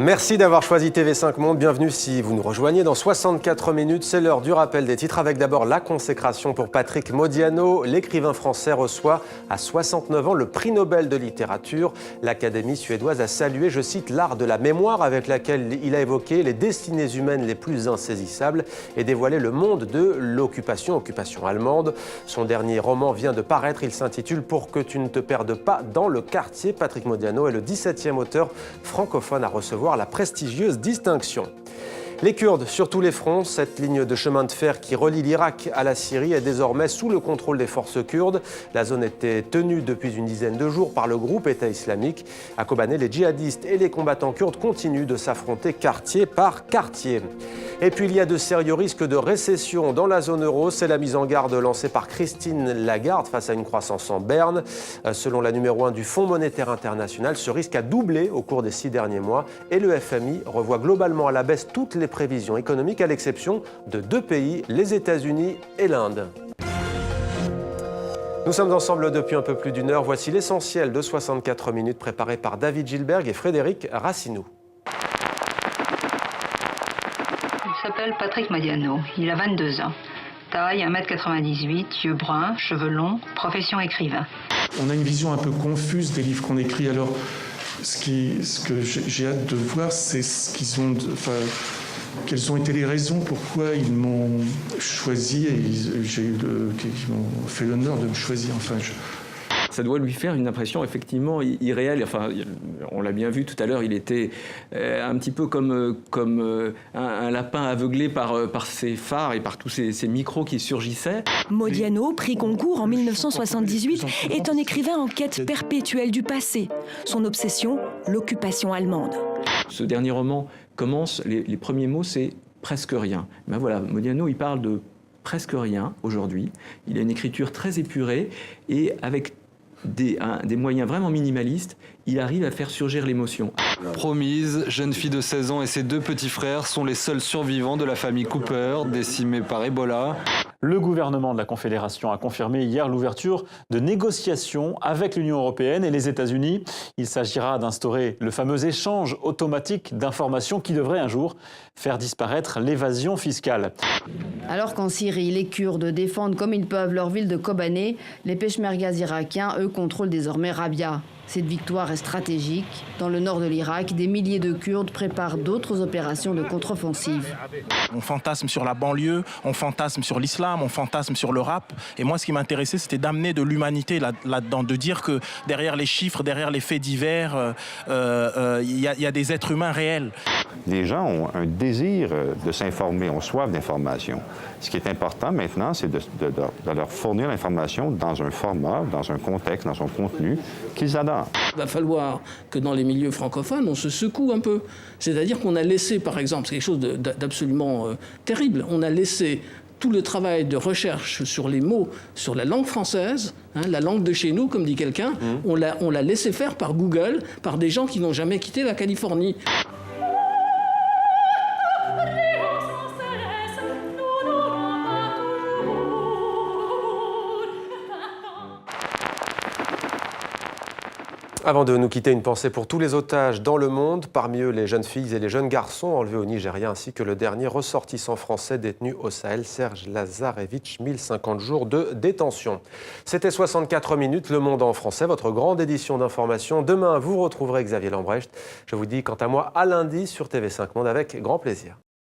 Merci d'avoir choisi TV5 Monde. Bienvenue si vous nous rejoignez dans 64 minutes. C'est l'heure du rappel des titres avec d'abord la consécration pour Patrick Modiano. L'écrivain français reçoit à 69 ans le prix Nobel de littérature. L'Académie suédoise a salué, je cite, l'art de la mémoire avec laquelle il a évoqué les destinées humaines les plus insaisissables et dévoilé le monde de l'occupation allemande. Son dernier roman vient de paraître. Il s'intitule « Pour que tu ne te perdes pas dans le quartier ». Patrick Modiano est le 17e auteur francophone à recevoir la prestigieuse distinction. Les Kurdes sur tous les fronts, cette ligne de chemin de fer qui relie l'Irak à la Syrie est désormais sous le contrôle des forces kurdes. La zone était tenue depuis une dizaine de jours par le groupe État islamique. À Kobané, les djihadistes et les combattants kurdes continuent de s'affronter quartier par quartier. Et puis il y a de sérieux risques de récession dans la zone euro. C'est la mise en garde lancée par Christine Lagarde face à une croissance en berne. Selon la numéro 1 du Fonds monétaire international, ce risque a doublé au cours des 6 derniers mois. Et le FMI revoit globalement à la baisse toutes les prévisions économiques à l'exception de 2 pays, les États-Unis et l'Inde. Nous sommes ensemble depuis un peu plus d'une heure. Voici l'essentiel de 64 minutes préparé par David Gilberg et Frédéric Racinou. Il s'appelle Patrick Modiano, il a 22 ans. Taille 1m98, yeux bruns, cheveux longs, profession écrivain. On a une vision un peu confuse des livres qu'on écrit. Alors, ce que j'ai hâte de voir, c'est ce qu'ils ont... quelles ont été les raisons pourquoi ils m'ont choisi et ils m'ont fait l'honneur de me choisir. Ça doit lui faire une impression effectivement irréelle. Enfin, on l'a bien vu tout à l'heure, il était un petit peu comme un lapin aveuglé par ses phares et par tous ces micros qui surgissaient. Modiano, prix Goncourt en 1978, est un écrivain en quête perpétuelle du passé. Son obsession, l'occupation allemande. Ce dernier roman commence, les premiers mots, c'est presque rien. Ben voilà, Modiano, il parle de presque rien aujourd'hui. Il a une écriture très épurée et avec des moyens vraiment minimalistes, il arrive à faire surgir l'émotion. Promise, jeune fille de 16 ans et ses 2 petits frères sont les seuls survivants de la famille Cooper, décimée par Ebola. Le gouvernement de la Confédération a confirmé hier l'ouverture de négociations avec l'Union européenne et les États-Unis. Il s'agira d'instaurer le fameux échange automatique d'informations qui devrait un jour faire disparaître l'évasion fiscale. Alors qu'en Syrie, les Kurdes défendent comme ils peuvent leur ville de Kobané, les peshmergas irakiens, eux, contrôlent désormais Rabia. Cette victoire est stratégique. Dans le nord de l'Irak, des milliers de Kurdes préparent d'autres opérations de contre-offensive. On fantasme sur la banlieue, on fantasme sur l'islam, on fantasme sur le rap. Et moi, ce qui m'intéressait, c'était d'amener de l'humanité là-dedans, de dire que derrière les chiffres, derrière les faits divers, y a des êtres humains réels. Les gens ont un désir de s'informer, ont soif d'information. Ce qui est important maintenant, c'est de leur fournir l'information dans un format, dans un contexte, dans un contenu qu'ils adorent. Il va falloir que dans les milieux francophones, on se secoue un peu. C'est-à-dire qu'on a laissé, par exemple, c'est quelque chose d'absolument terrible, on a laissé tout le travail de recherche sur les mots, sur la langue française, la langue de chez nous, comme dit quelqu'un, on l'a laissé faire par Google, par des gens qui n'ont jamais quitté la Californie. Avant de nous quitter, une pensée pour tous les otages dans le monde, parmi eux les jeunes filles et les jeunes garçons enlevés au Nigeria, ainsi que le dernier ressortissant français détenu au Sahel, Serge Lazarevitch, 1050 jours de détention. C'était 64 minutes, Le Monde en français, votre grande édition d'information. Demain, vous retrouverez Xavier Lambrecht. Je vous dis quant à moi à lundi sur TV5 Monde avec grand plaisir.